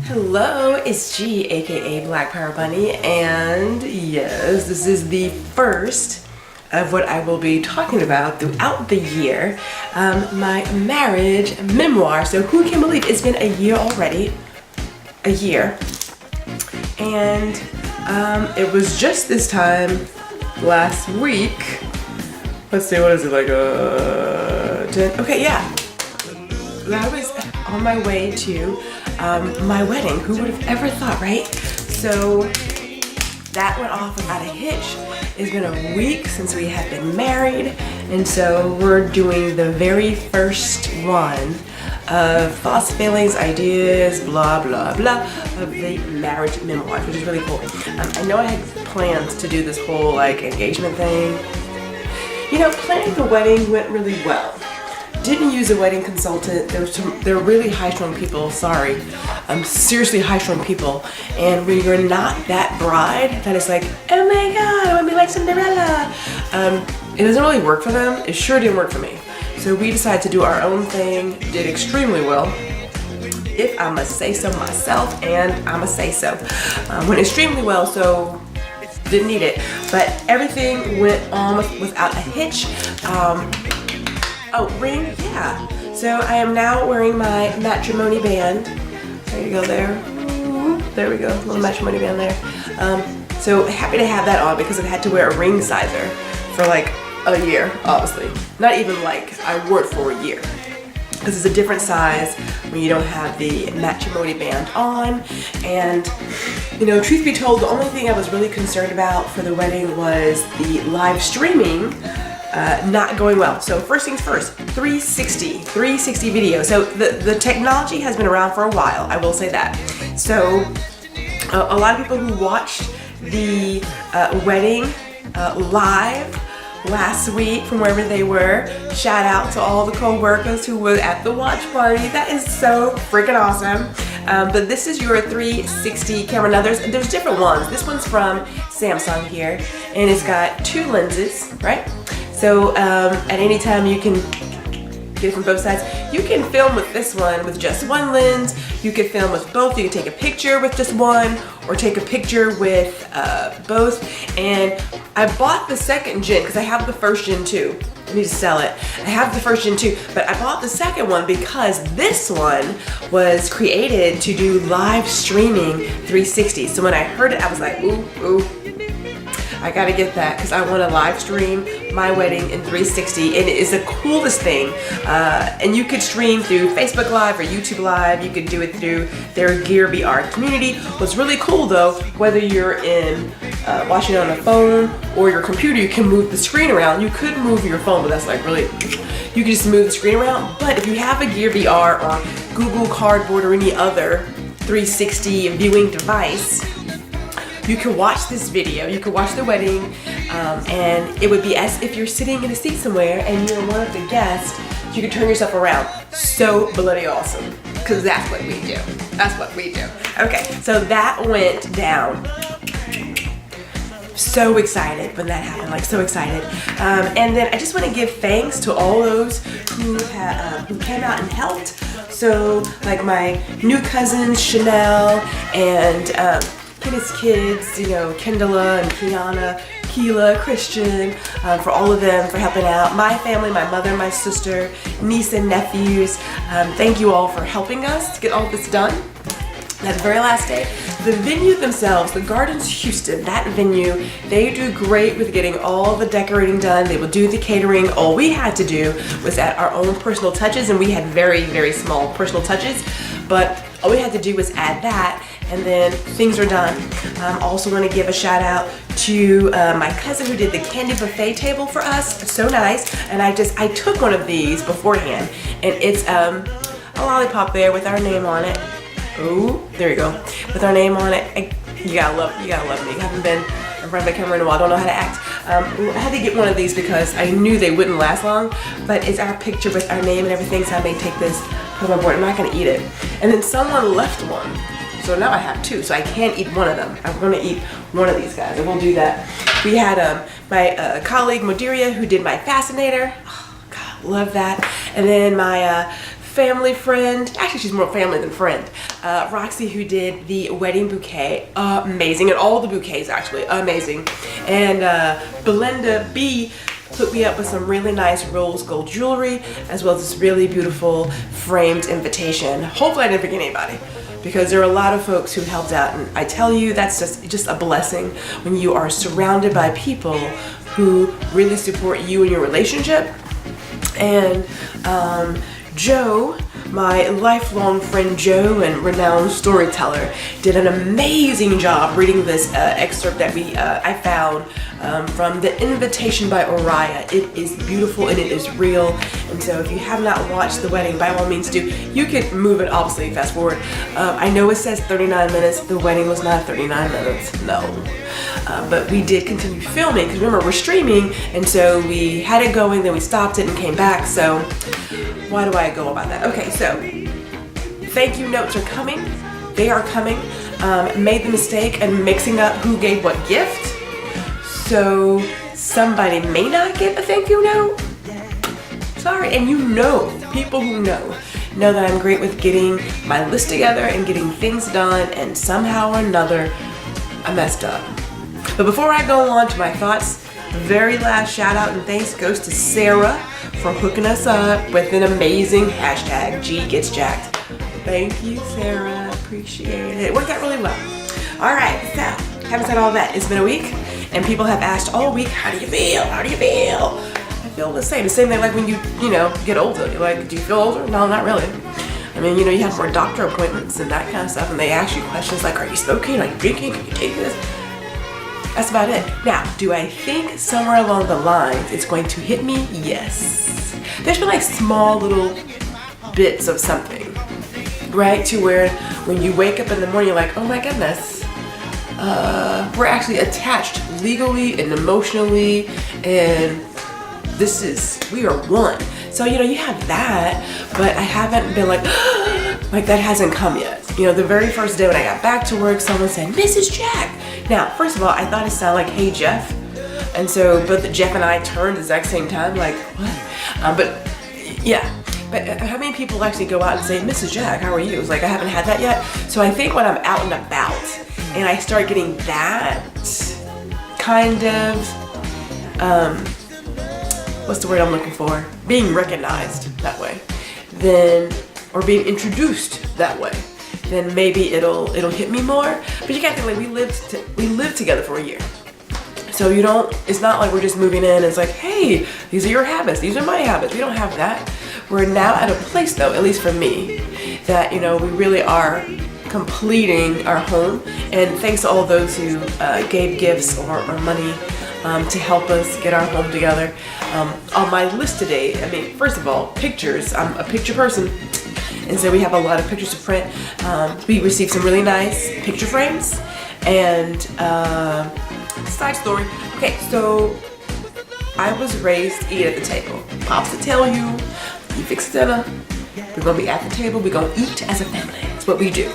Hello, it's G, aka Black Power Bunny, and yes, this is the first of what I will be talking about throughout the year, my marriage memoir. So who can believe it's been a year already? A year. And it was just this time last week. Let's see, what is it, like 10? Okay, yeah. I was on my way to my wedding. Who would have ever thought, right? So that went off without a hitch. It's been a week since we have been married, and so we're doing the very first one of thoughts, feelings, ideas, blah, blah, blah, of the marriage memoirs, which is really cool. I know I had plans to do this whole like engagement thing. You know, planning the wedding went really well. Didn't use a wedding consultant. They're really high-strung people, sorry. Seriously high-strung people. And when you're not that bride, that is like, oh my God, I want to be like Cinderella. It doesn't really work for them. It sure didn't work for me. So we decided to do our own thing, did extremely well. If I must say so myself, and I'ma say so. Went extremely well, so didn't need it. But everything went on without a hitch. Oh, ring? Yeah. So I am now wearing my matrimony band. There you go there. There we go, little matrimony band there. So happy to have that on because I had to wear a ring sizer for like a year, obviously. Not even like, I wore it for a year. Because it's a different size when you don't have the matrimony band on. And, you know, truth be told, the only thing I was really concerned about for the wedding was the live streaming not going well. So first things first, 360 video. So the technology has been around for a while, I will say that. So a lot of people who watched the wedding live last week from wherever they were, shout out to all the co-workers who were at the watch party. That is so freaking awesome. But this is your 360 camera. Now there's different ones. This one's from Samsung here, and it's got two lenses, right? So at any time you can get it from both sides. You can film with this one with just one lens. You can film with both. You can take a picture with just one or take a picture with both. And I bought the second gen because I have the first gen too. I need to sell it. I have the first gen too, but I bought the second one because this one was created to do live streaming 360. So when I heard it, I was like, ooh, I gotta get that because I want to live stream my wedding in 360, and it is the coolest thing. And you could stream through Facebook Live or YouTube Live. You could do it through their Gear VR community. What's really cool though, whether you're in watching it on a phone or your computer, you can move the screen around. You could move your phone, but that's like really, you can just move the screen around. But if you have a Gear VR or Google Cardboard or any other 360 viewing device, you can watch this video, you can watch the wedding, and it would be as if you're sitting in a seat somewhere and you're one of the guests. You can turn yourself around. So bloody awesome, because that's what we do. That's what we do. Okay, so that went down. So excited when that happened, like so excited. And then I just want to give thanks to all those who came out and helped. So like my new cousins, Chanel, and Kenneth's kids, you know, Kendala and Kiana, Keela, Christian, for all of them for helping out. My family, my mother, my sister, niece and nephews, thank you all for helping us to get all this done. That very last day. The venue themselves, the Gardens Houston, that venue, they do great with getting all the decorating done. They will do the catering. All we had to do was add our own personal touches, and we had very, very small personal touches, but all we had to do was add that, and then things are done. I'm also going to give a shout out to my cousin who did the candy buffet table for us. So nice. And I took one of these beforehand, and it's a lollipop there with our name on it. Oh, there you go. With our name on it. You gotta love me. I haven't been in front of a camera in a while. I don't know how to act. I had to get one of these because I knew they wouldn't last long, but it's our picture with our name and everything, so I may take this, put it on my board. I'm not gonna eat it. And then someone left one. So now I have two, so I can't eat one of them. I'm gonna eat one of these guys, and we'll do that. We had my colleague Modiria, who did my fascinator. Oh, God, love that. And then my family friend, actually she's more family than friend, Roxy, who did the wedding bouquet, amazing, and all the bouquets actually, amazing. And Belinda B hooked me up with some really nice rose gold jewelry, as well as this really beautiful framed invitation. Hopefully I didn't forget anybody, because there are a lot of folks who helped out, and I tell you, that's just a blessing when you are surrounded by people who really support you in your relationship. And Joe, my lifelong friend Joe and renowned storyteller, did an amazing job reading this excerpt that I found from The Invitation by Oriah. It is beautiful and it is real. And so if you have not watched The Wedding, by all means do. You can move it, obviously, fast forward. I know it says 39 minutes. The wedding was not 39 minutes, no. But we did continue filming, because remember, we're streaming, and so we had it going, then we stopped it and came back. So why do I go about that? Okay, so thank you notes are coming. They are coming. Made the mistake of mixing up who gave what gift. So somebody may not get a thank you note. Sorry, and people who know that I'm great with getting my list together and getting things done, and somehow or another I messed up. But before I go on to my thoughts, the very last shout out and thanks goes to Sarah for hooking us up with an amazing hashtag #GGetsJacked. Thank you, Sarah, appreciate it. It worked out really well. All right, so having said all that, it's been a week, and people have asked all week, how do you feel? How do you feel? I feel the same thing like when you get older. You're like, do you feel older? No, not really. I mean, you have more doctor appointments and that kind of stuff, and they ask you questions like, are you smoking? Are you drinking? Can you take this? That's about it. Now, do I think somewhere along the lines it's going to hit me? Yes. There's been like small little bits of something, right? To where when you wake up in the morning, you're like, oh my goodness, we're actually attached legally and emotionally, and we are one. So, you have that, but I haven't been like, like that hasn't come yet. The very first day when I got back to work, someone said, Mrs. Jack. Now, first of all, I thought it sounded like, hey, Jeff. And so both Jeff and I turned at the exact same time, like, what? But how many people actually go out and say, Mrs. Jack, how are you? It's like, I haven't had that yet. So I think when I'm out and about and I start getting that kind of, what's the word I'm looking for? Being recognized that way, or being introduced that way, then maybe it'll hit me more. But you gotta think, like, we lived together for a year. So it's not like we're just moving in and it's like, hey, these are your habits, these are my habits. We don't have that. We're now at a place, though, at least for me, that, we really are completing our home. And thanks to all those who gave gifts or money to help us get our home together. On my list today, first of all, pictures. I'm a picture person, and so we have a lot of pictures to print. We received some really nice picture frames, and side story. Okay, so I was raised to eat at the table. Pops to tell you, you fix dinner, we're gonna be at the table, we're gonna eat as a family. That's what we do.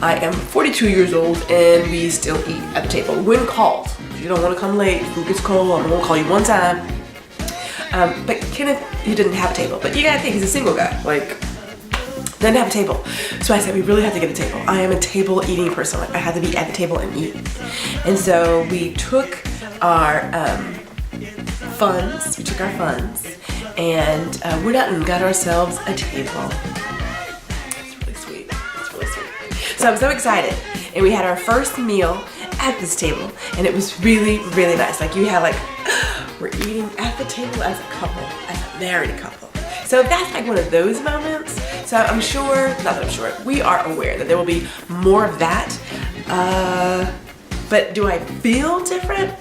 I am 42 years old, and we still eat at the table when called. If you don't want to come late, food gets cold, I'm gonna call you one time. But Kenneth, he didn't have a table. But you gotta think, he's a single guy, didn't have a table. So I said, we really have to get a table. I am a table eating person. I had to be at the table and eat. And so we took our funds, and went out and got ourselves a table. It's really sweet. So I'm so excited. And we had our first meal at this table, and it was really, really nice. Like, you have we're eating at the table as a couple, as a married couple. So that's like one of those moments. So we are aware that there will be more of that. But do I feel different?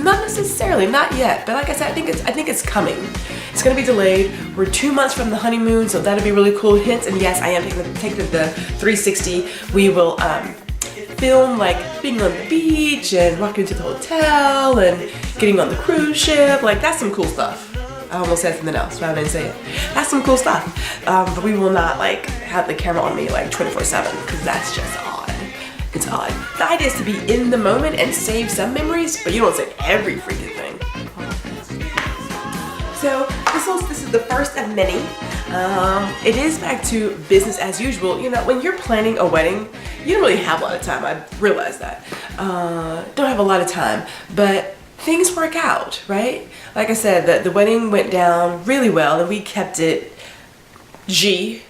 Not necessarily, not yet. But like I said, I think it's coming. It's gonna be delayed. We're 2 months from the honeymoon, so that'll be really cool. Hints, and yes, I am taking the 360. We will film being on the beach and walking to the hotel and getting on the cruise ship. That's some cool stuff. I almost said something else, but I didn't say it. That's some cool stuff. But we will not have the camera on me 24/7, because that's just odd. odd. The idea is to be in the moment and save some memories, but you don't save every freaking thing. So this is the first of many. It is back to business as usual. You know, when you're planning a wedding, you don't really have a lot of time. I realize that. Don't have a lot of time, but things work out, right? Like I said, the wedding went down really well, and we kept it G.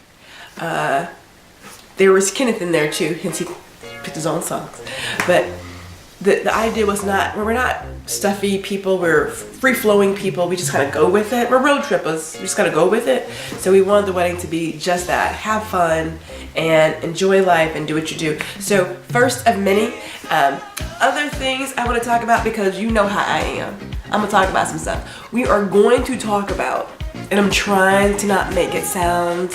There was Kenneth in there too, hence he picked his own songs. But the idea was we're not stuffy people, we're free-flowing people, we just kind of go with it. We're road trippers, we just kind of go with it. So we wanted the wedding to be just that, have fun and enjoy life and do what you do. So first of many, other things I want to talk about, because you know how I am. I'm gonna talk about some stuff. We are going to talk about, and I'm trying to not make it sound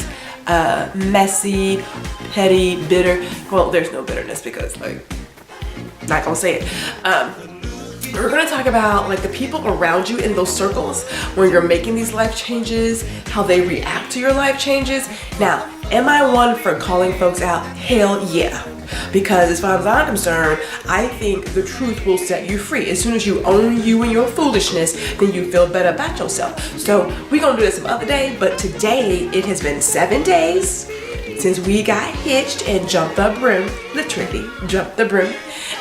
messy, petty, bitter. Well, there's no bitterness because like, not gonna say it. We're gonna talk about like the people around you in those circles when you're making these life changes, how they react to your life changes. Now, am I one for calling folks out? Hell yeah. Because as far as I'm concerned, I think the truth will set you free. As soon as you own you and your foolishness, then you feel better about yourself. So we're gonna do this some other day, but today it has been 7 days since we got hitched and jumped the broom, literally jumped the broom.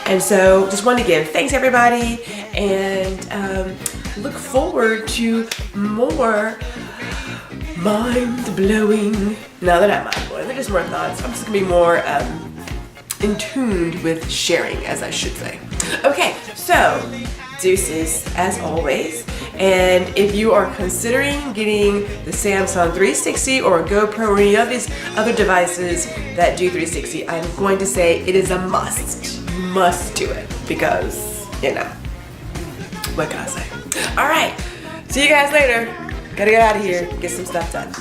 And so just want to give thanks everybody, and look forward to more mind-blowing, no, they're not mind-blowing, they're just more thoughts. I'm just gonna be more in tune with sharing, as I should say. Okay, so deuces as always. And if you are considering getting the Samsung 360 or a GoPro or any of these other devices that do 360, I'm going to say it is a must. You must do it because, you know, what can I say? All right, see you guys later. Gotta get out of here, get some stuff done.